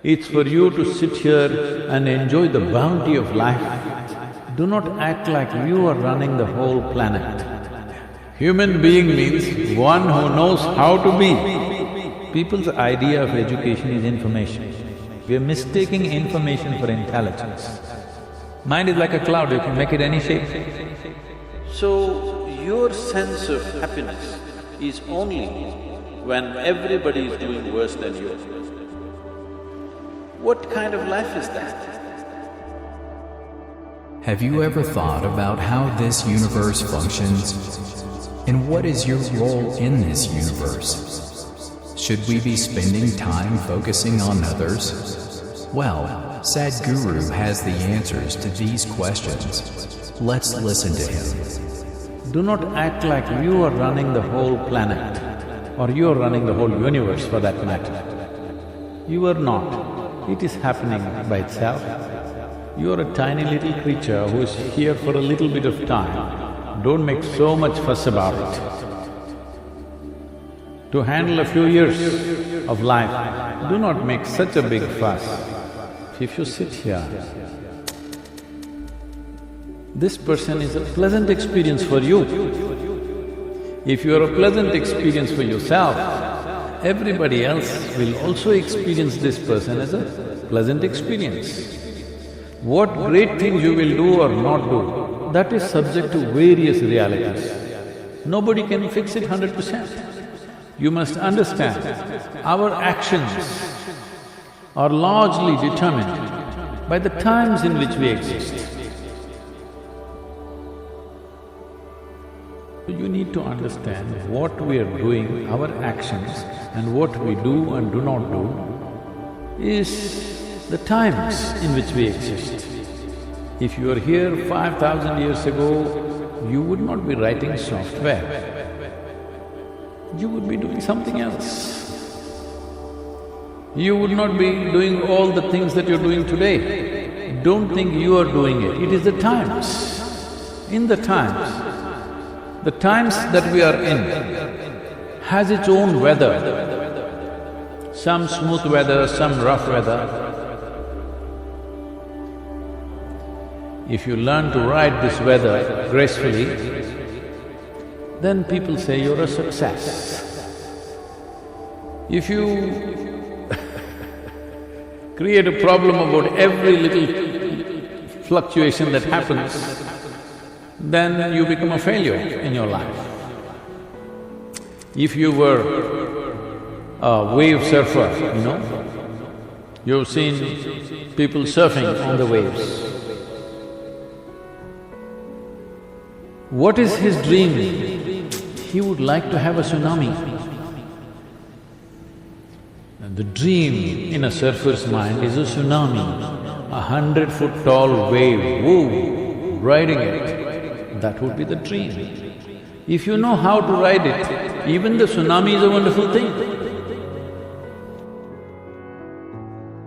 It's for you to sit here and enjoy the bounty of life. Do not act like you are running the whole planet. Human being means one who knows how to be. People's idea of education is information. We are mistaking information for intelligence. Mind is like a cloud, you can make it any shape. So, your sense of happiness is only when everybody is doing worse than you. What kind of life is that? Have you ever thought about how this universe functions? And what is your role in this universe? Should we be spending time focusing on others? Well, Sadhguru has the answers to these questions. Let's listen to him. Do not act like you are running the whole planet or you are running the whole universe for that matter. You are not. It is happening by itself. You are a tiny little creature who is here for a little bit of time. Don't make so much fuss about it. To handle a few years of life, do not make such a big fuss. If you sit here, this person is a pleasant experience for you. If you are a pleasant experience for yourself, everybody else will also experience this person as a pleasant experience. What great things you will do or not do, that is subject to various realities. Nobody can fix it 100%. You must understand, our actions are largely determined by the times in which we exist. You need to understand what we are doing, our actions, and what we do and do not do is the times in which we exist. If you are here 5,000 years ago, you would not be writing software, you would be doing something else. You would not be doing all the things that you're doing today. Don't think you are doing it, it is the times. In the times that we are in has its own weather. Some smooth weather, some rough weather. If you learn to ride this weather gracefully, then people say you're a success. If you create a problem about every little fluctuation that happens, then you become a failure in your life. If you were a wave surfer, you've seen people surfing on the waves. What is his dream? He would like to have a tsunami. And the dream in a surfer's mind is a tsunami, 100-foot tall wave, woo, riding it. That would be the dream. If you know how to ride it, even the tsunami is a wonderful thing.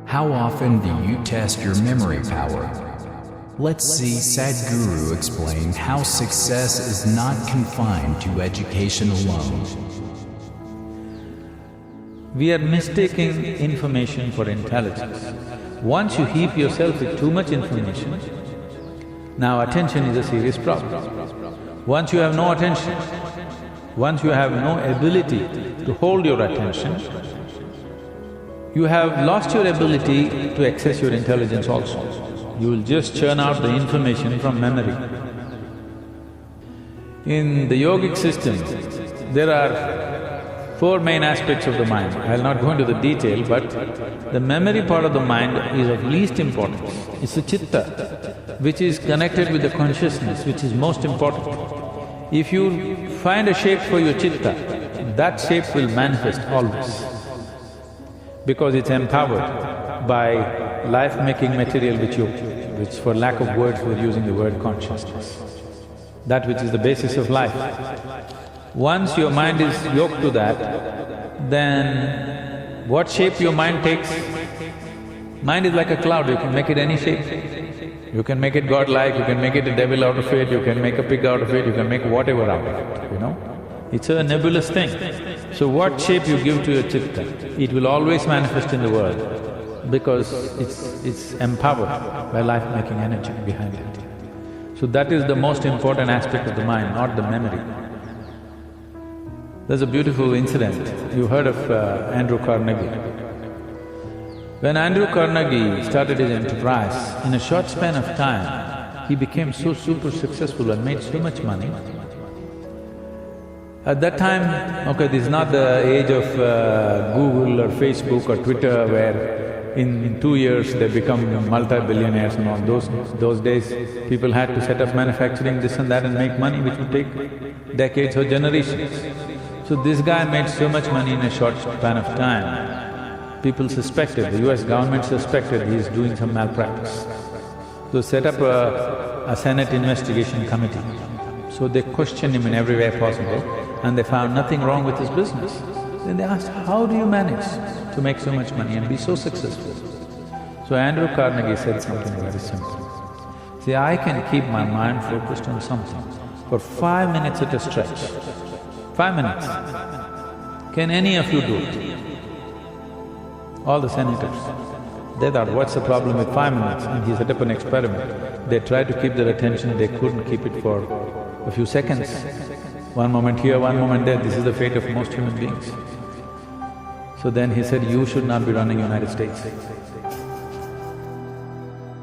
How often do you test your memory power? Let's see Sadhguru explain how success is not confined to education alone. We are mistaking information for intelligence. Once you heap yourself with too much information, now attention is a serious problem. Once you have no attention, once you have no ability to hold your attention, you have lost your ability to access your intelligence also. You will just churn out the information from memory. In the yogic system, there are four main aspects of the mind. I'll not go into the detail, but the memory part of the mind is of least importance. It's the chitta, which is connected with the consciousness, which is most important. If you find a shape for your chitta, that shape will manifest always, because it's empowered by life-making material which for lack of words we're using the word consciousness, that which is the basis of life. Once your mind is yoked to that, then what shape your mind takes? Mind is like a cloud, you can make it any shape. You can make it godlike, you can make it a devil out of it, you can make a pig out of it, you can make whatever out of it, It's a nebulous thing. So what shape you give to your chitta, it will always manifest in the world. because it's empowered by life-making energy behind it. So that is the most important aspect of the mind, not the memory. There's a beautiful incident, you heard of Andrew Carnegie. When Andrew Carnegie started his enterprise, in a short span of time, he became so super successful and made so much money. At that time, okay, this is not the age of Google or Facebook or Twitter where in 2 years they become multi-billionaires and all. Those days, people had to set up manufacturing this and that and make money, which would take decades or generations. So this guy made so much money in a short span of time, people suspected, the US government suspected he's doing some malpractice. So set up a Senate investigation committee. So they questioned him in every way possible and they found nothing wrong with his business. Then they asked, how do you manage to make so much money and be so successful? So Andrew Carnegie said something very simple. See, I can keep my mind focused on something for 5 minutes at a stretch. 5 minutes. Can any of you do it? All the senators. They thought, what's the problem with 5 minutes? And he set up an experiment. They tried to keep their attention, they couldn't keep it for a few seconds. One moment here, one moment there, this is the fate of most human beings. So then he said, you should not be running United States.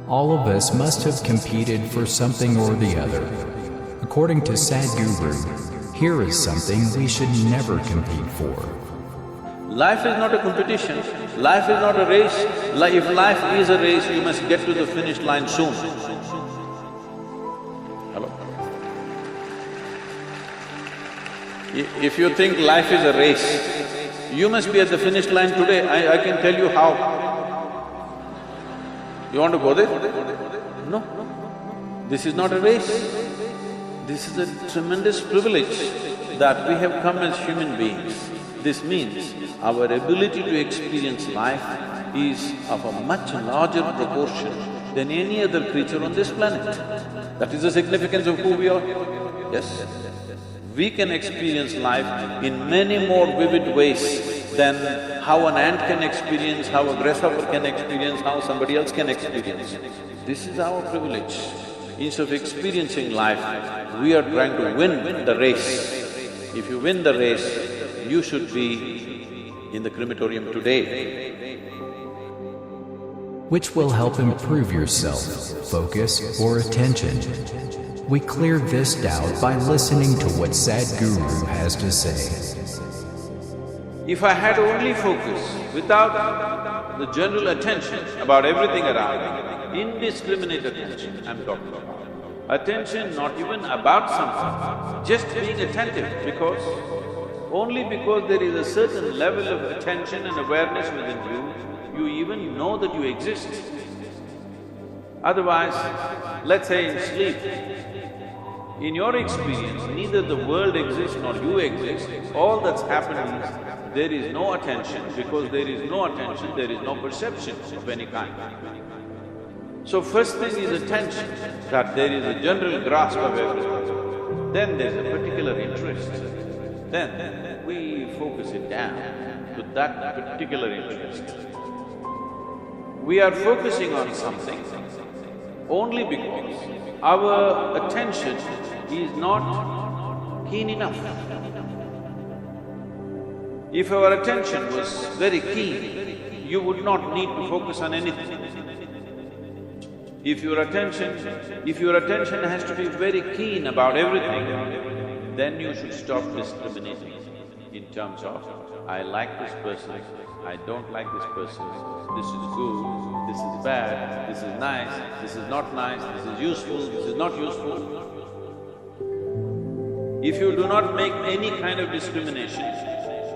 All of us must have competed for something or the other. According to Sadhguru, here is something we should never compete for. Life is not a competition, life is not a race. If life is a race, you must get to the finish line soon. Hello? If you think life is a race, you must be at the finish line today. I can tell you how. You want to go there? No. This is not a race. This is a tremendous privilege that we have come as human beings. This means our ability to experience life is of a much larger proportion than any other creature on this planet. That is the significance of who we are. Yes. We can experience life in many more vivid ways than how an ant can experience, how a grasshopper can experience, how somebody else can experience. This is our privilege. Instead of experiencing life, we are trying to win the race. If you win the race, you should be in the crematorium today. Which will help improve yourself, focus, or attention. We clear this doubt by listening to what Sadhguru has to say. If I had only focus, without the general attention about everything around me, indiscriminate attention I'm talking about. Attention not even about something, just being attentive only because there is a certain level of attention and awareness within you, you even know that you exist. Otherwise, let's say in sleep, in your experience, neither the world exists nor you exist. All that's happening is there is no attention. Because there is no attention, there is no perception of any kind. So first thing is attention, that there is a general grasp of everything. Then there's a particular interest. Then we focus it down to that particular interest. We are focusing on something only because our attention is not keen enough. If our attention was very keen, you would not need to focus on anything. If your attention has to be very keen about everything, then you should stop discriminating in terms of, I like this person, I don't like this person, this is good, this is bad, this is nice, this is not nice, this is useful, this is not useful. If you do not make any kind of discrimination,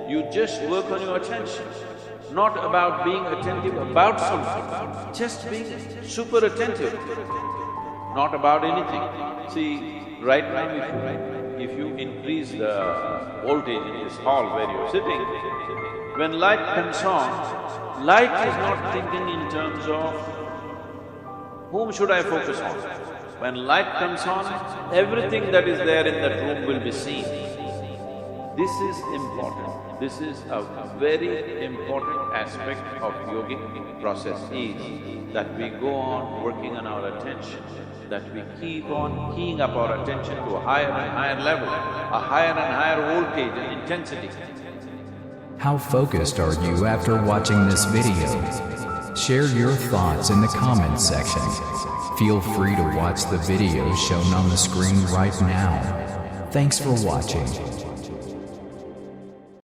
you just work on your attention, not about being attentive about something, just being super attentive, not about anything. See, right now if you increase the voltage in this hall where you're sitting, when light comes on, light is not thinking in terms of whom should I focus on. When light comes on, everything that is there in that room will be seen. This is important. This is a very important aspect of yogic process is that we go on working on our attention, that we keep on keying up our attention to a higher and higher level, a higher and higher voltage and intensity. How focused are you after watching this video? Share your thoughts in the comments section. Feel free to watch the videos shown on the screen right now. Thanks for watching.